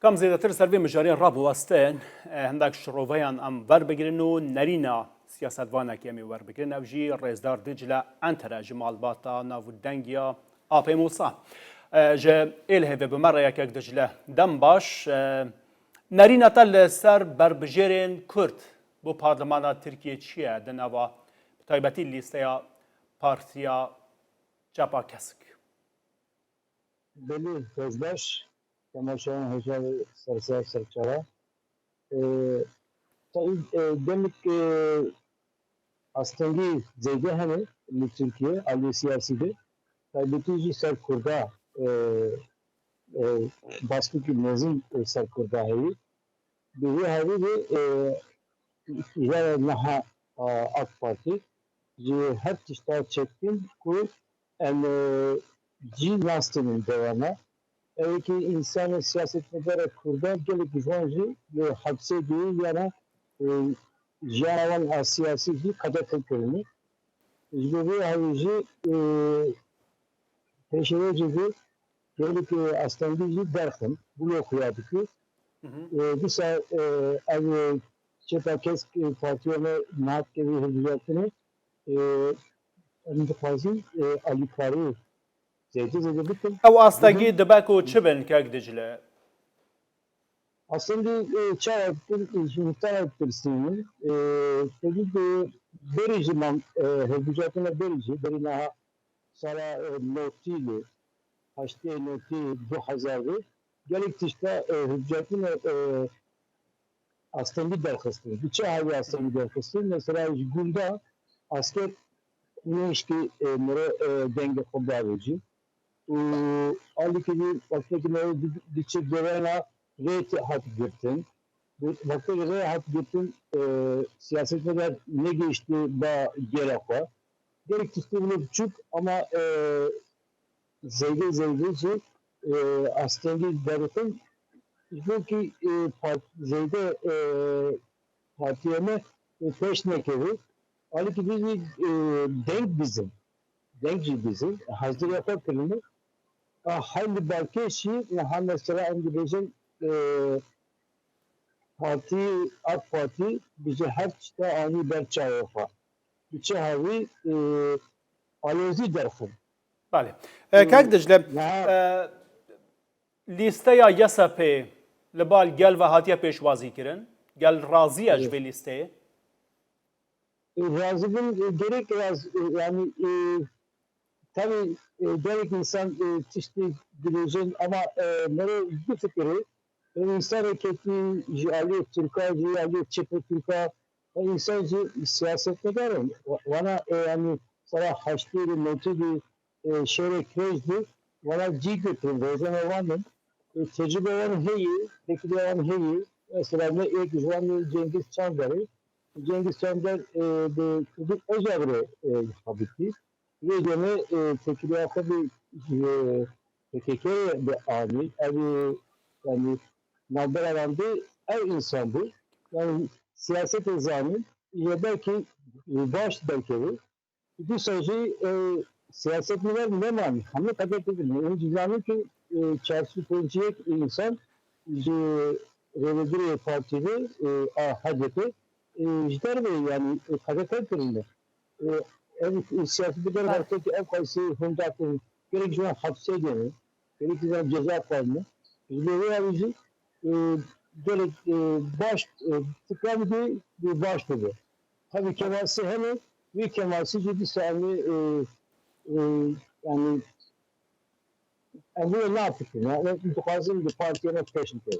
کام زیاتر سروی مجاری راب وستن هندک شروعیان ام ور بگیرن و نرینا سیاستوانه کمی ور بگیرن اوجی رزدار دجله انتر جمال باتا نافودنگیا آپی موسا جه ایله و بمره یک دجله دم باش نرینا تل سر بر بجیرن کرد بو پارلمانا ترکیه چیه دنوا تایبتی لیسته پارتیا چاپا کسک بله خوشباش تماشاان هزار سرسر سرچرا تا این demek aslında zeyde hani Türkiye ali siyaside tabii ser kurda baskı ki nezin ser kurda heyi bir heyi ve ya naha AK Parti ji her tişta çektin ku en ji lastının devamı ki insan siyasetmedara kurda gelip güvenci hapse değil yana jaravan siyasi bir kadar kırını. İşte havucu teşekkür ediyor. Gelip aslında derken bunu okuyadık. Biz ev çepakesk partiyona naat gibi hizmetini endişeli alikari zeyde bitti. او آستگی دبک و چه بین که دجله Aslında muhtar ettirsin. Tabii ki berici man hizmetine beri naha sara notili haşte noti 2000'ı gelip işte hizmetine aslında derkastı. Birçok hali aslında derkastı. Mesela Gül'da asker ne işte denge kobdavıcı. Ali gibi vakti birçok devana reyte hat gittin. Vakti göre hat gittin siyasetler ne geçti ba gerek var. Gerektiği bile küçük ama zeyde aslında devletin bu ki zeyde partiyeme peş ne kere Ali gibi denk bizim. Denkci bizim. Hazır yapar kılını hangi belki şey ha mesela İngilizce parti AK Parti bize her işte ani berçaya fa. Biçe havi alezi derfun. بله که دجله لیسته یا یسپی لبال گل و هاتیه پیشوازی کرن گل راضی اج به لیسته Razıbın gerek yani tabii gerek insan çeşitli bilecek ama bir fikri insan hareketi Ali Türkiye Ali Çepe Türkiye insan siyasette derim bana yani sana haştiri notili şöyle kredi bana götürdü o zaman varım tecrübe var heyi peki de var heyi mesela ne ilk zaman Cengiz Çandar de Ocağı'nı tabii ve gene tekrar bir PKK bir abi, yani Naber Alan'da her insan bu. Yani siyaset ezanı ya belki belki bu sözü siyaset ne mani? Hamle kadar değil. Yani cüzdanı ki çarşı koyacak insan Revedire Partili HDP Jder Bey yani kadar kırıldı. Siyasete hareketi en kayısı Hundat'ın gerek şu an hapse gene, gerek şu an ceza kalma. Bizleri alıcı gerek tıklandı bir başladı. Tabii kemalsi hemen bir kemalsi ciddi sahne yani bu ne yaptık ya? Mutlaka bir partiye peşinde.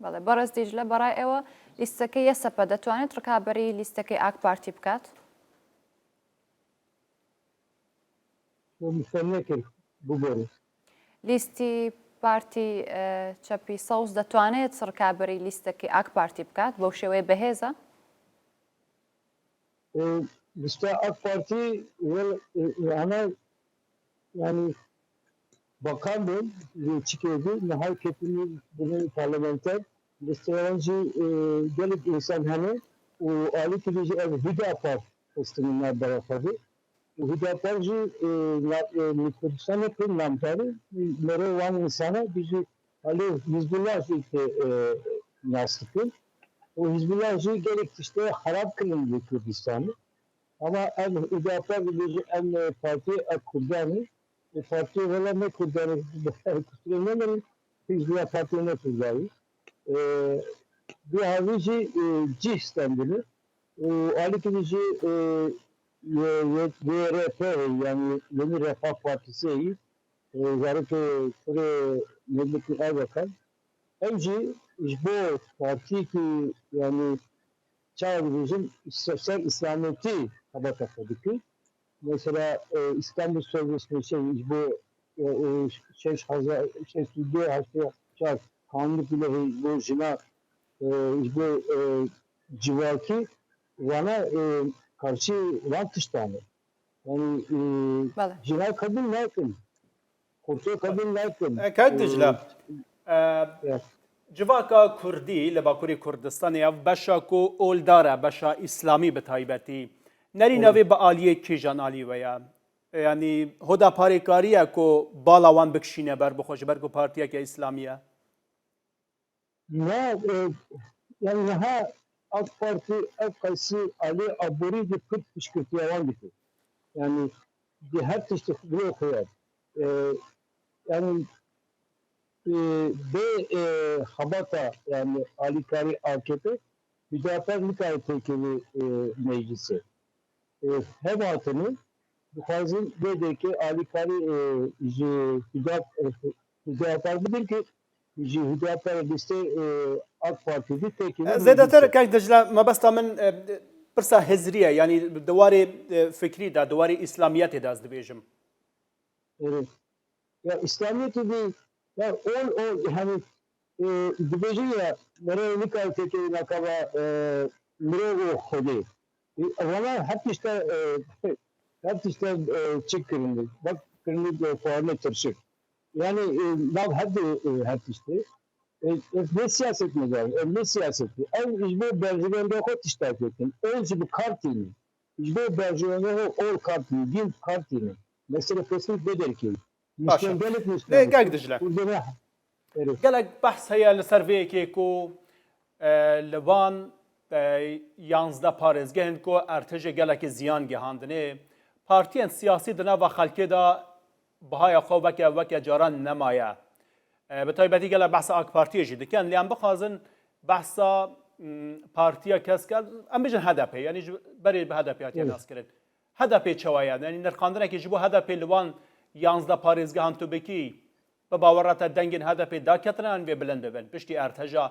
بەڵێ بەڕێز دیژلە بەڕای ئێوە لیستەکەی یەسەپە دەتوانێت ڕکابەری لیستەکەی ئاک پارتی بکات؟ لیستی پارتی چەپی سەوز دەتوانێت ڕکابەری لیستەکەی ئاک پارتی بکات بەو شێوەیە بەهێزە؟ لیستە ئاک پارتی yani bakan bu çıkıyordu. Nihal ketini bunu parlamenter listelenince gelip insan hani o Ali Kılıcı ev Hüdapar üstünler beraber. Hüdaparcı Kürdistan'ı namtarı mere olan insana bizi Ali Hizbullah nasıl o Hizbullah'ı gerek işte harap kılındı Kürdistan'ı. Ama en Hüdapar bilici en parti Kürdan'ı parti valla ne Kürdan'ı Kürdan'ı Hizbullah Parti'ne Kürdan'ı bir havici Cihistan'dı. Ali Kılıcı YRP yani Yeni Refah Partisi zaten kure Milletin Erbakan önce bu parti ki yani çağrımızın sosyal İslamiyet'i kabul ettik. Mesela İstanbul Sözleşmesi bu Suudi Haçlı kanunluk ile bu jina bu civarki bana karşı vantıştanı. Yani بله jina kadın yakın. Kurtuğu kadın yakın. کاک دجله جواکا کوردی لە باکووری کوردستانی ev beşa ku oldara beşa İslami bi taybetî nerî navê bi aliyê kîjan alî ve ya yanî hoda parêkariye ku bala wan bikişîne ber bixwe ji ber ku partiyeke İslami ye Ne yani daha AK Parti Kaysi Ali Aburi de Kürt fışkırtıya var gibi. Yani her tişte buraya koyar. Yani ve Habata yani Ali Kari AKP Müdafaa Mükayefekeli Meclisi. Hem altını Bukhaz'ın dedeki Ali Kari Müdafaa bilir ki Hüdapar liste AK Parti'de tekini زێدەتر کاک دجله مەبەستا من پرسا هزریە yanî diwarê fikrî da diwarê İslamiyetê de ez dibêjim Evet. Ya İslamiyet'i bir ya o hani dibeci ya nereye nikah tekeri nakaba nereye o hodi. Ama hep işte çık kırıldı. Bak kırıldı puanı tırşık. Yani nav hep işte. Ne siyaset mi var? Ne siyaseti? En İzmir Bercivende o iştahat ettim. Önce bu kartini. İzmir Bercivende o kartini. Din kartini. Mesela kesinlikle der ki. Başa. Müslümanlık Lê gel dijle. Burada evet. gelek behs heye li ser vê yekê ku li van yanzda parêzgehên ku ertêjê gelekî ziyan gihandinê partiyên siyasî di nava xelkê da bihaya xwe weke caran nemaye bi taybetî gelek behsa AK Partiyê jî dikin lê em bixwazin behsa partiya kesk em bijin HDP yanî ji berê bi HDP hatiye naskirin HDP çawa ye yanî nirxandinekê ji bo HDP li wan yanzda parêzgehan tubekî به باورات دنگین هدف داکتران و بلند بن پشتی ارتجا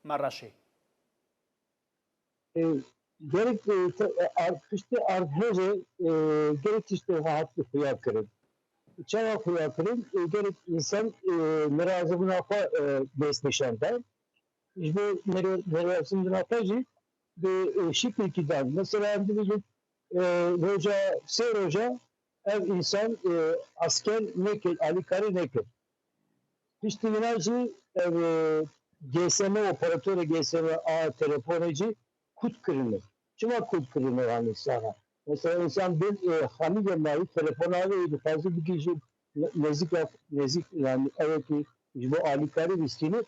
مرشی Gerek işte artırıcı gerek işte rahatlık hıyar kırın. Çava hıyar kırın gerek insan merazımına besleşenden işte merazımına yapacı ve şık ki der. Mesela bizim Hoca ev insan asker nekir, Ali Kari nekir. İşte enerji GSM operatörü GSM A telefoneci kut kırılır. Çima kut kırılır hani sana. Mesela insan bir hani gelmeyi telefon alıyor fazla bir kişi nezik yani evet ki bu alikari riskini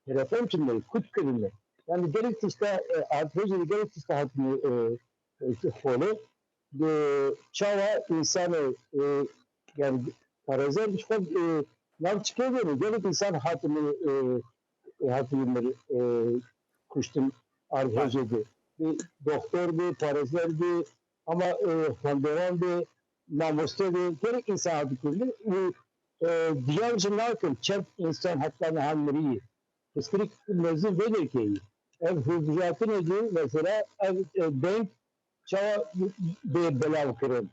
telefon çimleri kut kırılır. Yani gerek işte artırıcı gerek işte hatını kolu çava insanı yani parazer bir şey Nav çıkıyor gerek insan hatımları kuştum arhecedi. Doktordu, parazerdi ama fanderandı, namustedu. Gerek insan hatımları. Diğer cümleler çep insan hatlarını hamleriyi. Kıskırık mezun verir ki. Ev hüviyatı nedir? Mesela ev denk çava belav kırın.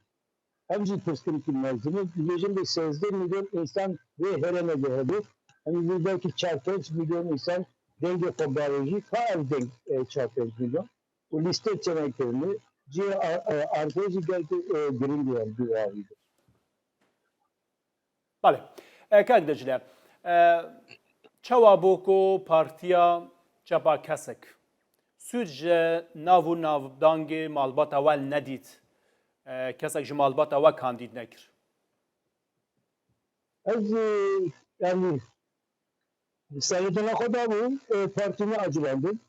Hemci kıskırık mezunu. Biliyorum bir 8 milyon insan ve hereme değerli. Hani buradaki 4 milyon insan denge kobarıcı. Kaç denk 4 milyon? Bu liste çeneklerini arkadaşı geldi girin diyen bir varıydı. بله کاک دجله چوا بوکو پارتیا چپا کسک سوج ناو و ناودانگ مالبات اول ندید کسک جی مالبات اول کاندید نکر Az yani Sayıdına kadar bu partine acılandım.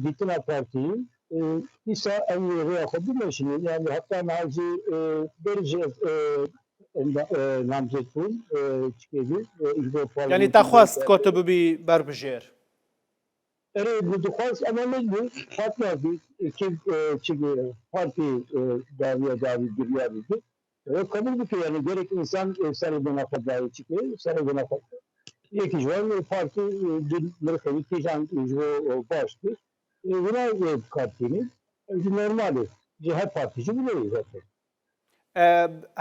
Gittiğine partiyi. İsa en iyi reakodu meşini. Yani hatta nazi derece namzet bu çıkıyordu. İlgo یعنی parlamentoda. تخواست کۆ تو ببی بربژێر Evet, bu duaz ama mecbur. Hatta bir çünkü parti davi giriyordu. Kabul ki yani gerek insan sarıdana kadar çıkıyor, sarıdana kadar. یکی جوان پارتی مرکزی کیجان جو baştı. Buna kartini normalde her partici biliyor zaten.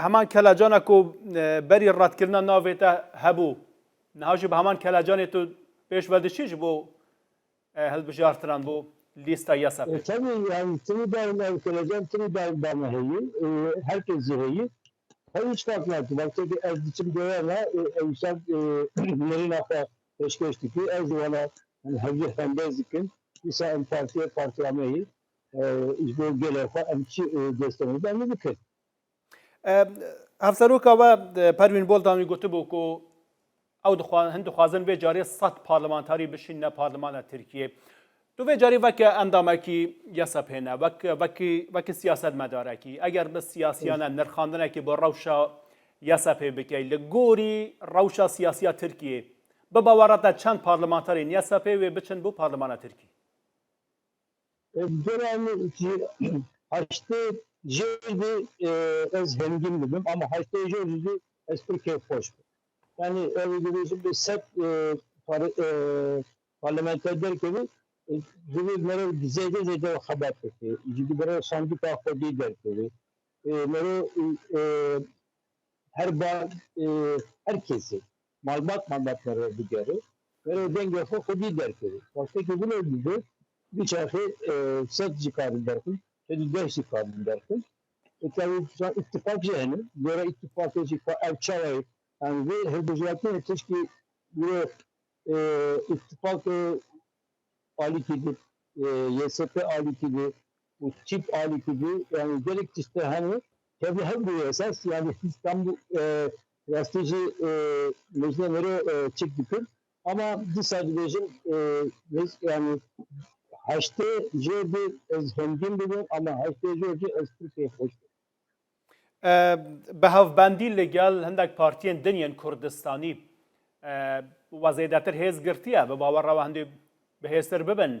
هەمان کەلاجانە و بەری ڕەتکردە ناوێتە هەبوو نهاژی بە هەمان کەلاجانی تو پێش بەردەچیش بۆ هەڵبژارتران بۆ لیستە یاسا Tabii yani tını derler keleceğim, tını derler heyi. Herkes ziheyi. Hiç fark etmez. Bak tabii ez biçim görevle insan nerin akla peşkeşti ki ez valla hevye hendezdikin. İsa en partiye ameyi izbol gelefa emçi desteğini ben de dikkat. هەفسەرۆکەوە پەروین بۆڵدانی گوتبوو و ئەو هەند دخوازن بێ جارێ 100 پارلمانتاری بشینە پارلمانە تورکیە تو بێ جاری وەکە ئەندامێکی یەسەپێنە وەکی سیاست مەدارێکی ئەگەر بە سیاسیانە نرخاندنێکی بۆ ڕەوشە یەسەپێ بکەیت لە گۆری ڕەوشە سیاسیە تورکیە بباوەڕەتە چەند پارلمانتارین یەسەپێ وێ بچن بۆ پارلمانە تورکی Dönemli ki haçta jöldi ez hengin dedim ama haçta jöldi ez Türkiye koştu. Yani öyle biliyorsun bir set parlamenter gibi gibi mere zeyde haber etti. Gibi mere sandık akıbı derdi. Mere her herkesi malbatları digeri. Mere denge kodu derdi. Başka gibi ne dedi? Bir çarşı set çıkardım derdim. Şimdi 5 çıkardım derdim. Tabii şu an ittifak yani. Böyle ittifakı çıkar, evçalayıp yani bu hırdıcılatın keşke böyle ittifak alikidi, YSP alikidi, bu çip alikidi yani gerekçesi hani tabii hem bu esas yani İstanbul gazeteci meclisleri çıktık ama biz sadece yani haçta jördi ez hengin dedim ama haçta jördi ez Türkiye koştu. بە هەڤبەندی لەگەڵ هەندێک پارتیên دنیên کوردستانی وەزێدەتر هێز گرتیە بە باوەڕەوە هەندێک بەهێزتر ببن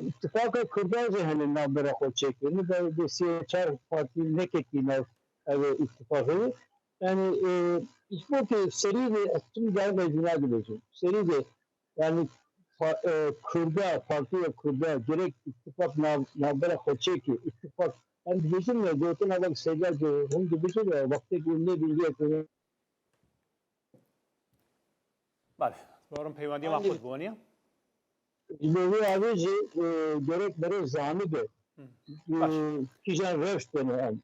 ittifaka Kürdan zihni nabera xod çektiğini ve bir siyasal parti nekettiğine ittifakı yani işte ki seri de tüm gelme dünya bilecek. Seri de yani Kürda, parti ve Kürda gerek ittifak nabera xod çekiyor. İttifak yani bizim ne diyorsun adam şeyler diyor. Hem de bir şey var. Vakti günde bilgi yapıyor. بەڵێ بۆڕم پەیوەندیمان خۆت بووە نیە İleri abici gerek böyle zanıdır. Kijan röft denen.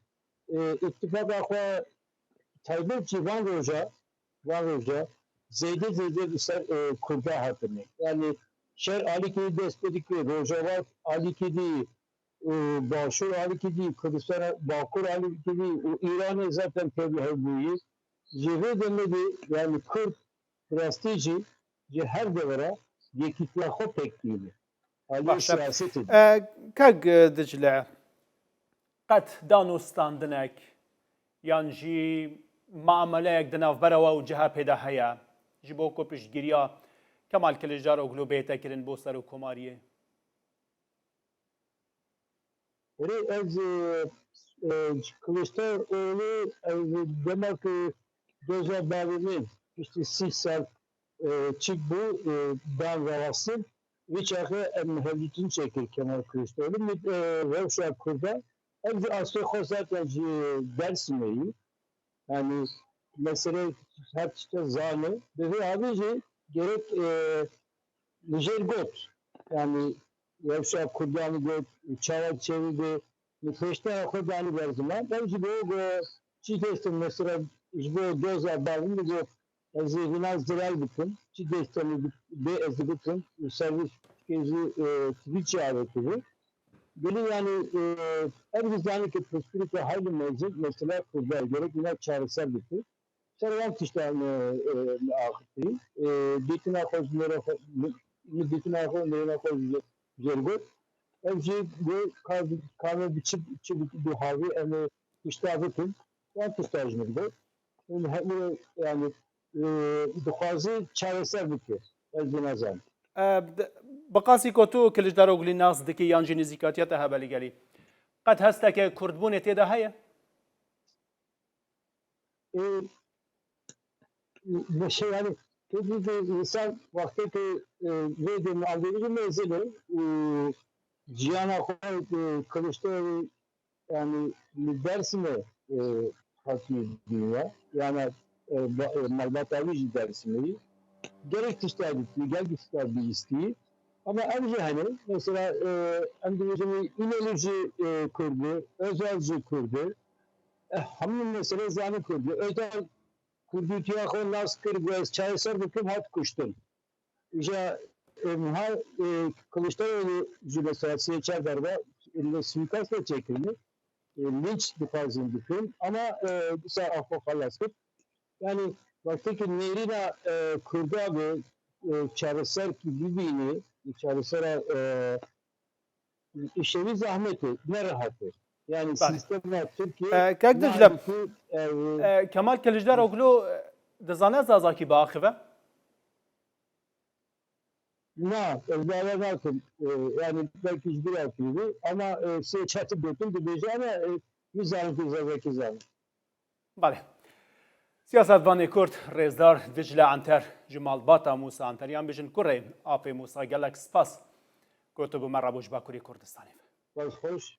İttifak akwa Tayyip Van Roja zeyde ister kurda hatırını. Yani şer alikidi destedik ve Rojava alikidi Başur alikidi Kırgızistan Bakur alikidi İran'ı zaten tabi buyu. Cevher denildi yani Kürt prestiji her devre yekitler hop ekliğini. Ali siyaseti. کەک دجلە قەت دانوستاندنێک یان ژی مامەلەیەک دناوبەرەوە و جەها پێدا هەیە ji بۆ کۆپشتگیریە کەمال کلژار ئۆگلو بێتەکردن بۆ سەر و کۆماریە Ez Kılıçdaroğlu demek ki Doza Bavi'nin işte 6 saat çık bu ben ravasın ve çakı emniyetini çekir Kemal Kılıçdaroğlu. Revşa Kurda en aslı zaten Dersim'eyi yani mesela her işte zanı ve abici gerek Nijergot yani Revşa Kurda'nı got çava çevirdi Nefeşte Kurda'nı verdiler. Ben gibi o çiğdestim mesela bu Doza Bavi'ni Zihnas Zilal bütün, Çiğdestem'i ezdi bütün, servis kezi Twitch'e aretiyor. Böyle yani her güzellik ki prospekte hayli mevcut mesela kurda gerek yine çağrısal bütün. سروان تشتان آخری دیتنا خوش دیتنا خوش میرنا خوش جرگت evci bu kahve biçip bir harbi yani iştahıtın ben tüstajını da yani duazı çaresel bitiyor ezbin azam. بقاسی کو تو کلجدار و گلی ناز دکی یان جی نزیکاتیت هبلی گلی قد هسته که کردبون تیدا هیا Ve şey yani tabii ki insan vakti ki ne diyeyim aldığımız mezeli Cihan'a koy Kılıçdaroğlu yani dersine hatmi dünya yani Malbat Avici dersini gerek isterdik, gerek isterdik isteği. Ama önce hani mesela Endonezya'nın İnolucu kurdu, Özelci kurdu. Hamle mesela zanı kurdu. Özel kurdu tiyakon nas kırgız, çayısar hüküm hat kuştun. İşte her Kılıçdaroğlu mesela seçer darbe suikastla çekildi. Linç difazın hüküm. Ama mesela affokalasıp yani vakti ki Nerina kurdu abi çaresel ki birbirini çaresel işlevi zahmeti ne rahatı. Yani sistemler Türkiye کک دجله کمال کلجدار و گلو دزانه زازاکی باخوه ne evlere bakın yani belki hiçbir akıydı ama seçati bütün bir bejane yüzden kızaraki zaman. بله سیاستوانی کرد رێزدار دجله عنتر جمال باتا موسا عنتریان بژن کوڕێ ئاپێ موسا گەلک سپاس گوتو بوو مەڕە بۆ ژباکووری کوردستانی Hoş